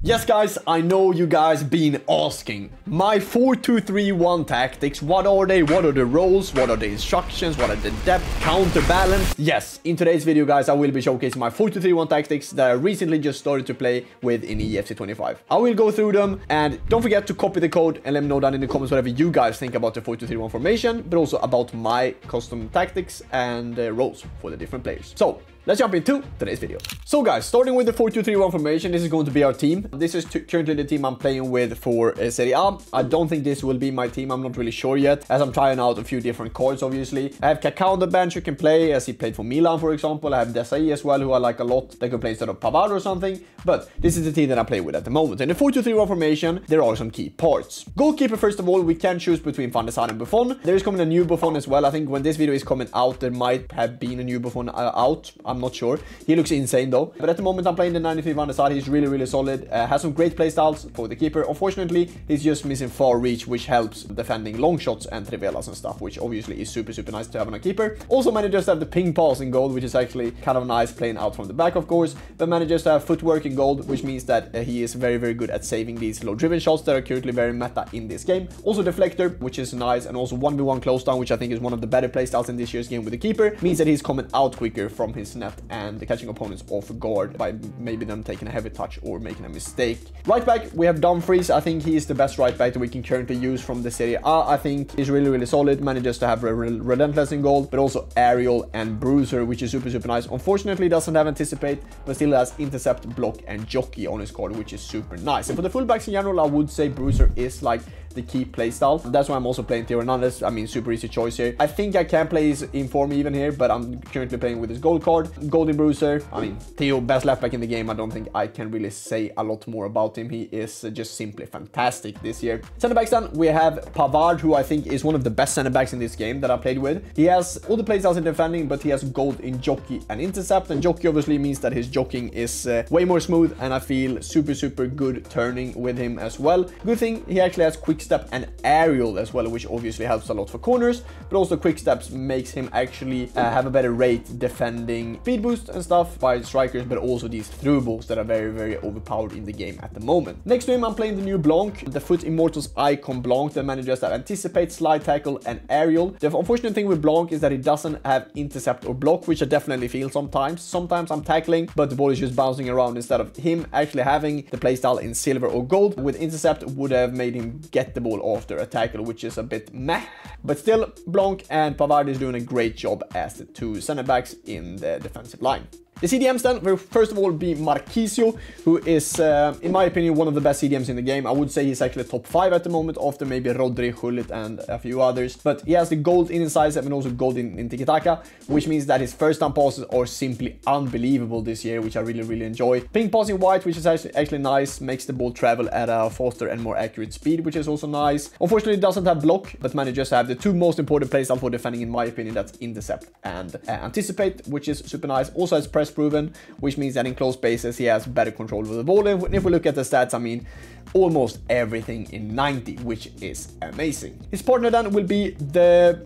Yes guys, I know you guys been asking. My 4-2-3-1 tactics, what are they? What are the roles? What are the instructions? What are the depth, counterbalance? Yes, in today's video guys, I will be showcasing my 4-2-3-1 tactics that I recently just started to play with in EFC 25. I will go through them and don't forget to copy the code and let me know down in the comments whatever you guys think about the 4-2-3-1 formation, but also about my custom tactics and roles for the different players. So, let's jump into today's video. So guys, starting with the 4-2-3-1 formation, this is going to be our team. This is currently the team I'm playing with for Serie A. I don't think this will be my team. I'm not really sure yet, as I'm trying out a few different cards, obviously. I have Kaká on the bench who can play, as he played for Milan, for example. I have Desai as well, who I like a lot. They could play instead of Pavard or something. But this is the team that I play with at the moment. In the 4-2-3-1 formation, there are some key parts. Goalkeeper, first of all, we can choose between Van der Sar and Buffon. There is coming a new Buffon as well. I think when this video is coming out, there might have been a new Buffon out. I'm not sure. He looks insane though. But at the moment I'm playing the 93 Van der Sar. He's really solid. Has some great playstyles for the keeper. Unfortunately, he's just missing far reach, which helps defending long shots and trivelas and stuff, which obviously is super nice to have on a keeper. Also manages to have the ping pass in goal, which is actually kind of nice, playing out from the back of course, but manages to have footwork in goal, which means that he is very good at saving these low driven shots that are currently very meta in this game. Also deflector, which is nice, and also 1v1 close down, which I think is one of the better playstyles in this year's game with the keeper, means that he's coming out quicker from his net and catching opponents off guard by maybe them taking a heavy touch or making a mistake. Right back, we have Dumfries. I think he is the best right back that we can currently use from the Serie A. I think he's really solid, manages to have relentless in goal, but also aerial and bruiser, which is super nice. Unfortunately, doesn't have anticipate, but still has intercept, block, and jockey on his card, which is super nice. And for the fullbacks in general, I would say bruiser is like the key playstyle. That's why I'm also playing Theo Hernandez. I mean, super easy choice here. I think I can play his inform even here, but I'm currently playing with his gold card. Golden Bruiser. I mean, Theo, best left back in the game. I don't think I can really say a lot more about him. He is just simply fantastic this year. Center backs then, we have Pavard, who I think is one of the best center backs in this game that I played with. He has all the playstyles in defending, but he has gold in jockey and intercept. And jockey obviously means that his jockeying is way more smooth, and I feel super good turning with him as well. Good thing, he actually has quick step and aerial as well, which obviously helps a lot for corners, but also quick steps makes him actually have a better rate defending speed boost and stuff by strikers, but also these through balls that are very overpowered in the game at the moment. Next to him, I'm playing the new Blanc, the Foot Immortals icon Blanc that manages to anticipate, slide tackle, and aerial. The unfortunate thing with Blanc is that he doesn't have intercept or block, which I definitely feel sometimes. Sometimes I'm tackling, but the ball is just bouncing around instead of him actually having the playstyle in silver or gold. With intercept, would have made him get the ball after a tackle, which is a bit meh. But still, Blanc and Pavard is doing a great job as the two center backs in the defensive line. The CDMs then will first of all be Marquisio, who is, in my opinion, one of the best CDMs in the game. I would say he's actually top 5 at the moment, after maybe Rodri, Gullit, and a few others. But he has the gold in incisive and also gold in tiki-taka, which means that his first time passes are simply unbelievable this year, which I really enjoy. Ping passing white, which is actually nice, makes the ball travel at a faster and more accurate speed, which is also nice. Unfortunately, it doesn't have block, but manages to have the two most important playstyle for defending, in my opinion, that's intercept and anticipate, which is super nice. Also has press proven, which means that in close spaces he has better control over the ball. And if we look at the stats, I mean, almost everything in 90, which is amazing. His partner then will be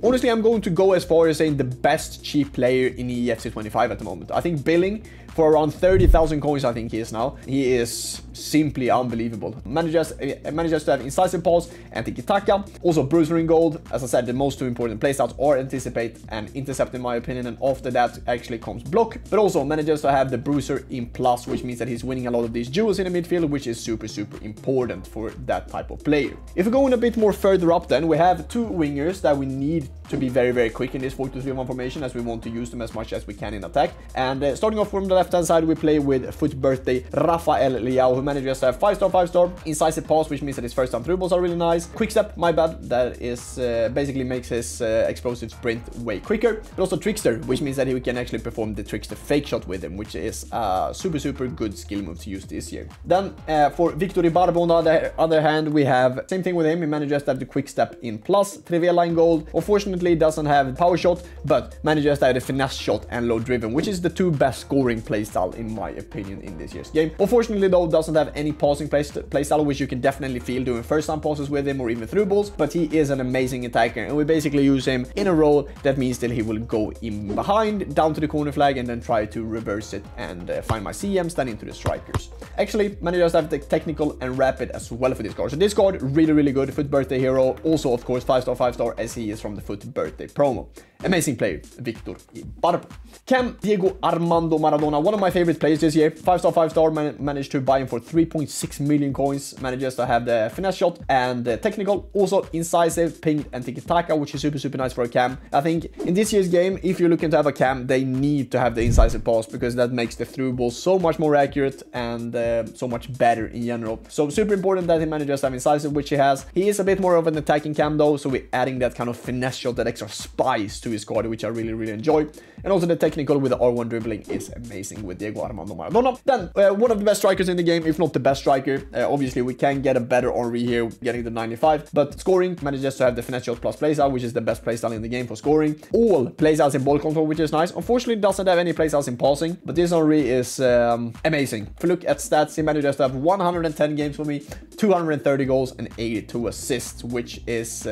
honestly, I'm going to go as far as saying the best cheap player in EFC 25 at the moment. I think billing for around 30,000 coins, I think he is now. He is simply unbelievable. Manages to have incisive pass and tiki-taka. Also bruiser in gold. As I said, the most two important playstyles are anticipate and intercept, in my opinion, and after that actually comes block. But also manages to have the bruiser in plus, which means that he's winning a lot of these duels in the midfield, which is super important for that type of player. If we go in a bit more further up, then we have two wingers that we need to be very quick in this 4-2-3-1 formation, as we want to use them as much as we can in attack. And starting off from the left hand side, we play with Foot Birthday Rafael Leao, who manages to have 5-star incisive pass, which means that his first time through balls are really nice. Quick step, my bad, that is basically makes his explosive sprint way quicker. But also Trickster, which means that he can actually perform the Trickster fake shot with him, which is a super good skill move to use this year. Then for Victor Ibarbo on the other hand, we have same thing with him. He manages to have the quick step in plus, trivela in gold. Unfortunately, doesn't have power shot, but manages to have the finesse shot and low driven, which is the two best scoring playstyle in my opinion in this year's game. Unfortunately though, doesn't have any passing playstyle, which you can definitely feel doing first time passes with him or even through balls, but he is an amazing attacker, and we basically use him in a role that means that he will go in behind, down to the corner flag, and then try to reverse it and find my CMs, then into the strikers. Actually, managers have the technical and rapid as well for this card. So this card, really good. Foot birthday hero. Also, of course, 5-star as he is from the Foot birthday promo. Amazing player, Victor Barbo. Cam Diego Armando Maradona, one of my favorite players this year. 5-star, managed to buy him for 3.6 million coins. Manages to have the finesse shot and the technical. Also incisive, pinged, and tiki-taka, which is super nice for a Cam. I think in this year's game, if you're looking to have a Cam, they need to have the incisive pass, because that makes the through ball so much more accurate and so much better in general. So super important that he manages to have incisive, which he has. He is a bit more of an attacking Cam though, so we're adding that kind of finesse shot, that extra spice to his squad, which I really enjoy. And also the technical with the R1 dribbling is amazing with Diego Armando Maradona. Then one of the best strikers in the game, if not the best striker. Obviously we can get a better Henry here, getting the 95, but scoring manages to have the finesse shot plus playstyle, which is the best playstyle in the game for scoring. All playstyles in ball control, which is nice. Unfortunately doesn't have any playstyles in passing, but this Henry is amazing. If you look at stats, he manages to have 110 games for me, 230 goals and 82 assists, which is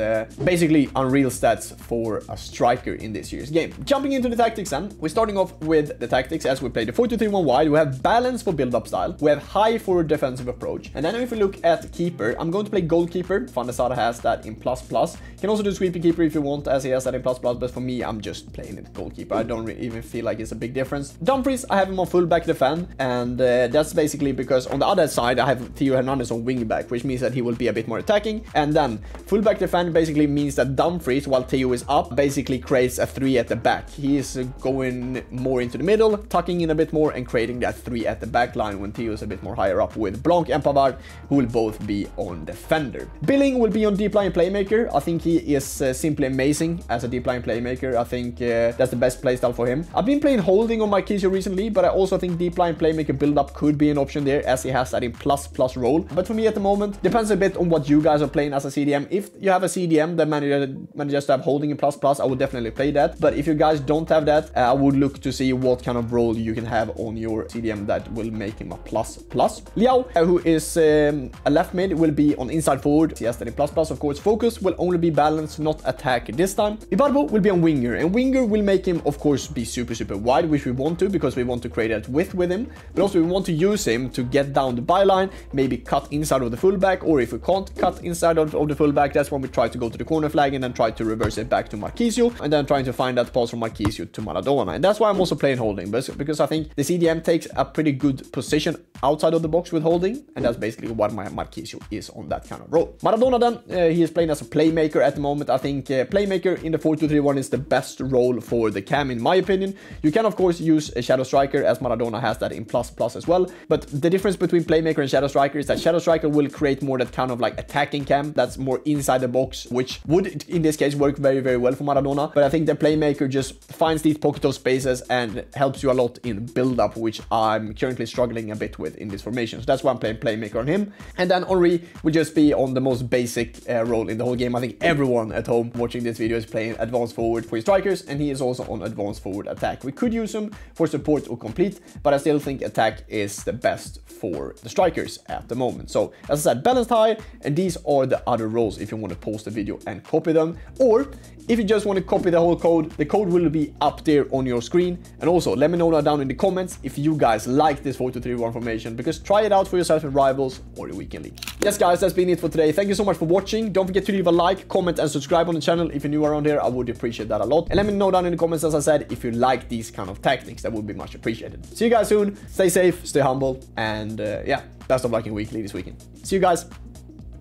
basically unreal stats for a striker in this year's game. Jumping into the tactics then, we're starting off with the tactics as we play the 4-2-3-1 wide. We have balance for build-up style, we have high for defensive approach, and then if we look at keeper, I'm going to play goalkeeper. Van der Sar has that in plus. You can also do sweeping keeper if you want, as he has that in plus, but for me, I'm just playing it goalkeeper. I don't even feel like it's a big difference. Dumfries, I have him on fullback defend, and that's basically because on the other side, I have Theo Hernandez on wingback, which means that he will be a bit more attacking, and then fullback defend basically means that Dumfries, while Theo is up, basically creates a 3 at the back. He is going more into the middle, tucking in a bit more, and creating that 3 at the back line when Theo is a bit more higher up with Blanc and Pavard, who will both be on defender. Billing will be on deep line playmaker. I think he is simply amazing as a deep line playmaker. I think that's the best playstyle for him. I've been playing holding on Marquisio recently, but I also think deep line playmaker build-up could be an option there, as he has that in plus role. But for me at the moment, depends a bit on what you guys are playing as a CDM. If you have a CDM that manages to have holding in plus, I would definitely play that. But if you guys don't have that, I would look to see what kind of role you can have on your CDM that will make him a plus. Liao, who is a left mid, will be on inside forward. He has that in plus. Of course, focus will only be balance, not attack this time. Ibarbo will be on winger, and winger will make him, of course, be super wide, which we want to, because we want to create that width with him. But also we want to use him to get down the byline, maybe cut inside of the fullback, or if we can't cut inside of the fullback, that's when we try to go to the corner flag and then try to reverse it back to Marquisio, and then trying to find that pass from Marquisio to Maradona. And that's why I'm also playing holding, because I think the CDM takes a pretty good position outside of the box with holding, and that's basically what my Marquisio is on that kind of role. Maradona then, he is playing as a playmaker at the moment. I think playmaker in the 4-2-3-1 is the best role for the Cam in my opinion. You can of course use a shadow striker, as Maradona has that in plus as well, but the difference between playmaker and shadow striker is that shadow striker will create more that kind of like attacking Cam that's more inside the box, which would in this case work very well for Maradona. But I think the playmaker just finds these pocket of spaces and helps you a lot in build up, which I'm currently struggling a bit with in this formation. So that's why I'm playing playmaker on him. And then Henry will just be on the most basic role in the whole game. I think everyone at home watching this video is playing advanced forward for his strikers, and he is also on advanced forward attack. We could use him for support or complete, but I still think attack is the best for the strikers at the moment. So as I said, balanced high, and these are the other roles if you want to pause the video and copy them, or if you just want to copy the whole code, the code will be up there on your screen. And also let me know down in the comments if you guys like this 4-2-3-1 formation, because try it out for yourself in Rivals or the Weekend League. Yes guys, that's been it for today. Thank you so much for watching. Don't forget to leave a like, comment and subscribe on the channel if you're new around here. I would appreciate that a lot. And let me know down in the comments, as I said, if you like these kind of tactics. That would be much appreciated. See you guys soon. Stay safe, stay humble, and yeah, best of luck in Weekly this weekend. See you guys.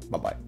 Bye-bye.